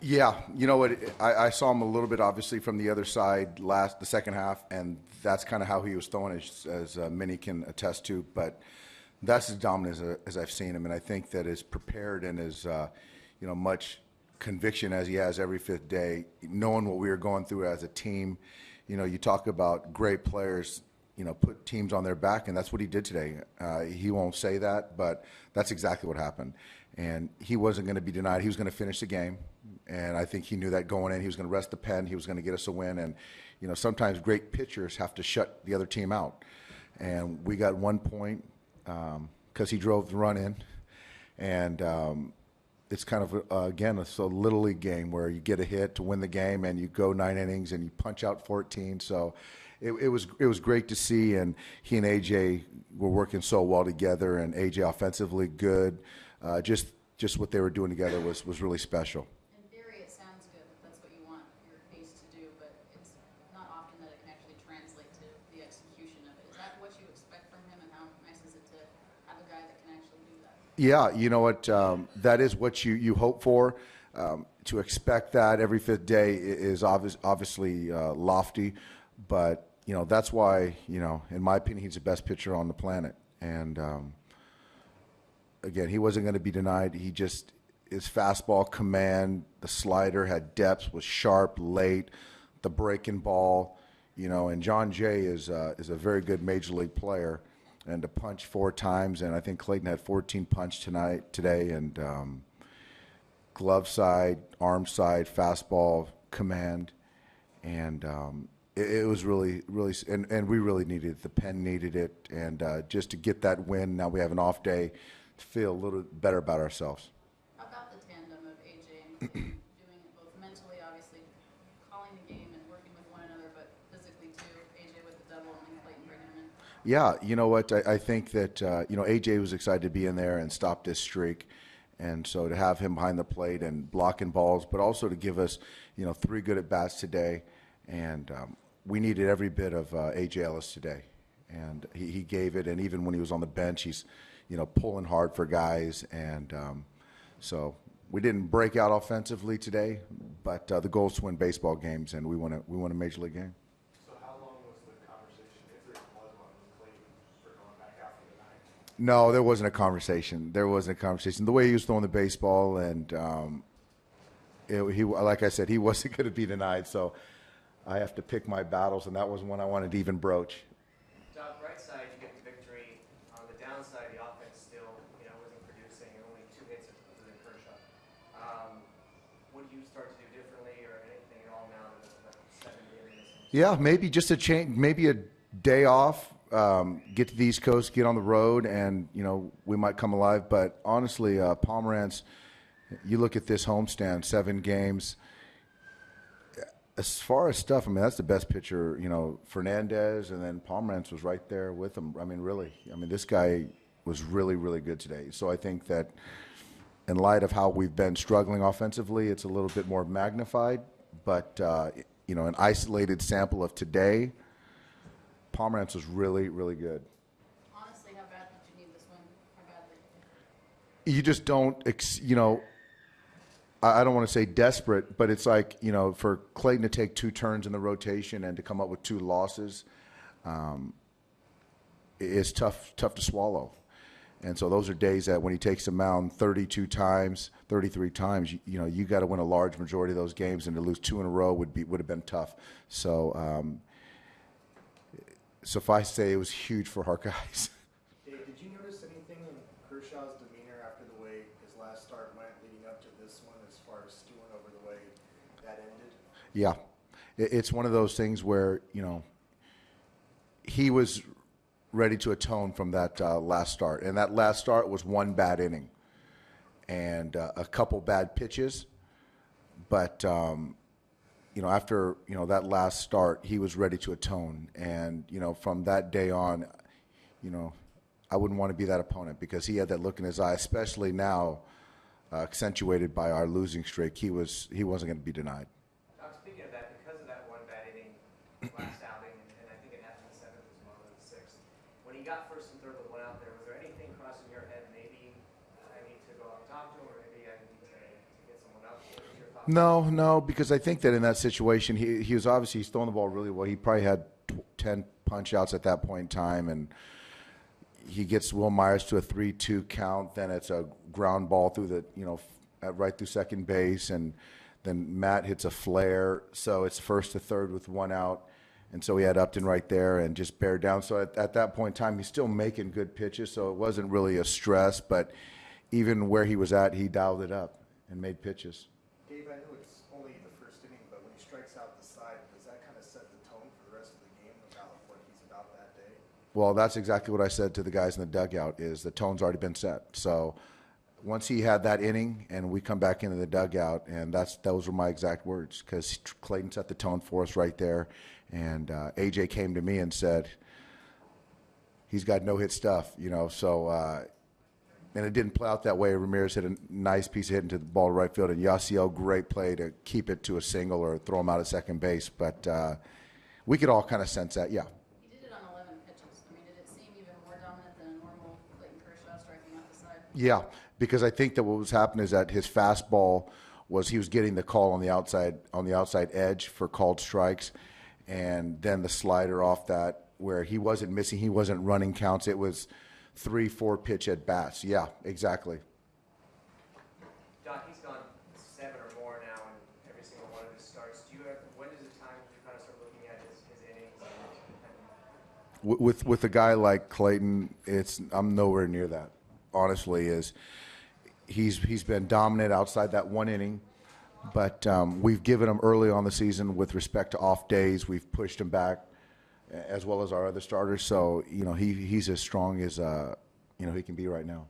Yeah, you know what? I saw him a little bit, obviously, from the other side the second half, and that's kind of how he was throwing, as many can attest to. But that's as dominant as I've seen him, and I think that as prepared and as much conviction as he has every fifth day, knowing what we were going through as a team. You talk about great players, put teams on their back, and that's what he did today. He won't say that, but that's exactly what happened. And he wasn't going to be denied. He was going to finish the game, and I think he knew that going in. He was going to rest the pen. He was going to get us a win. And, sometimes great pitchers have to shut the other team out. And we got 1 point because he drove the run in. And it's kind of, again, it's a little league game where you get a hit to win the game and you go 9 innings and you punch out 14. So it was great to see. And he and AJ were working so well together, and AJ offensively good. Just what they were doing together was really special. In theory, it sounds good that that's what you want your ace to do, but it's not often that it can actually translate to the execution of it. Is that what you expect from him, and how nice is it to have a guy that can actually do that? Yeah, you know what? That is what you hope for. To expect that every fifth day is obviously lofty, but that's why in my opinion, he's the best pitcher on the planet. And again, he wasn't going to be denied. His fastball command, the slider had depth, was sharp, late, the breaking ball, and John Jay is a very good major league player. And to punch 4 times, and I think Clayton had 14 punch today, and glove side, arm side, fastball, command, and it was really, and we really needed it. The pen needed it, and just to get that win, now we have an off day to feel a little better about ourselves. How about the tandem of AJ and Clayton doing it both mentally, obviously, calling the game and working with one another, but physically too, AJ with the double and then Clayton bringing him in? Yeah, you know what? I think that, AJ was excited to be in there and stop this streak. And so to have him behind the plate and blocking balls, but also to give us, 3 good at-bats today. And we needed every bit of AJ Ellis today. And he gave it. And even when he was on the bench, he's, pulling hard for guys. And so we didn't break out offensively today, but the goal is to win baseball games, and we won a major league game. No, there wasn't a conversation. The way he was throwing the baseball, and like I said, he wasn't going to be denied. So I have to pick my battles, and that was one I wanted to even broach. Doug, right side, you get the victory. On the downside, the offense still, wasn't producing. Only 2 hits other than Kershaw. What do you start to do differently, or anything at all now that it's 7 days? Yeah, maybe just a change, maybe a day off. Get to the East Coast, get on the road, and we might come alive. But honestly, Pomerantz, you look at this homestand, 7 games. As far as stuff, that's the best pitcher. Fernandez, and then Pomerantz was right there with him. Really, this guy was really, really good today. So I think that in light of how we've been struggling offensively, it's a little bit more magnified. But an isolated sample of today, Pomerantz was really, really good. Honestly, how bad did you need this win? How badly? You just don't, I don't want to say desperate, but it's like, for Clayton to take 2 turns in the rotation and to come up with 2 losses is tough to swallow. And so those are days that when he takes the mound 32 times, 33 times, you got to win a large majority of those games, and to lose 2 in a row would have been tough. So, suffice to say, it was huge for our guys. Dave, did you notice anything in Kershaw's demeanor after the way his last start went leading up to this one, as far as stewing over the way that ended? Yeah. It's one of those things where, he was ready to atone from that last start. And that last start was 1 bad inning and a couple bad pitches. But after, that last start, he was ready to atone. And, from that day on, I wouldn't want to be that opponent, because he had that look in his eye, especially now, accentuated by our losing streak. He wasn't going to be denied. Speaking of that, because of that 1 bad inning last outing, and I think it happened in the 7th as well as the 6th, when he got first and third with 1 out there, was there anything crossing your head, maybe I need to go out and talk to him, or maybe I need to get someone else? What was your thought No, because I think that in that situation, he was obviously he's throwing the ball really well. He probably had 10 punch outs at that point in time, and he gets Will Myers to a 3-2 count. Then it's a ground ball through the right through second base, and then Matt hits a flare. So it's first to third with one out, and so he had Upton right there and just bear down. So at that point in time, he's still making good pitches, so it wasn't really a stress. But even where he was at, he dialed it up and made pitches. Dave, I know it's only the first inning, but when he strikes out the side, does that kind of set the tone for the rest of the game about what he's about that day? Well, that's exactly what I said to the guys in the dugout, is the tone's already been set. So once he had that inning and we come back into the dugout, and those were my exact words, because Clayton set the tone for us right there. And AJ came to me and said, he's got no-hit stuff, so and it didn't play out that way. Ramirez hit a nice piece of hitting to the ball to right field, and Yasiel, great play to keep it to a single or throw him out at second base. But we could all kind of sense that, yeah. He did it on 11 pitches. I mean, did it seem even more dominant than a normal Clayton Kershaw striking out the side? Yeah, because I think that what was happening is that his fastball he was getting the call on the outside edge for called strikes, and then the slider off that where he wasn't missing, he wasn't running counts. It was 3-4 pitch at bats. Yeah, exactly. Doc, he's gone 7 or more now in every single one of his starts. When is it time to kind of start looking at his innings? With a guy like Clayton, I'm nowhere near that. Honestly, he's been dominant outside that one inning, but we've given him early on the season with respect to off days. We've pushed him back, as well as our other starters. So he's as strong as he can be right now.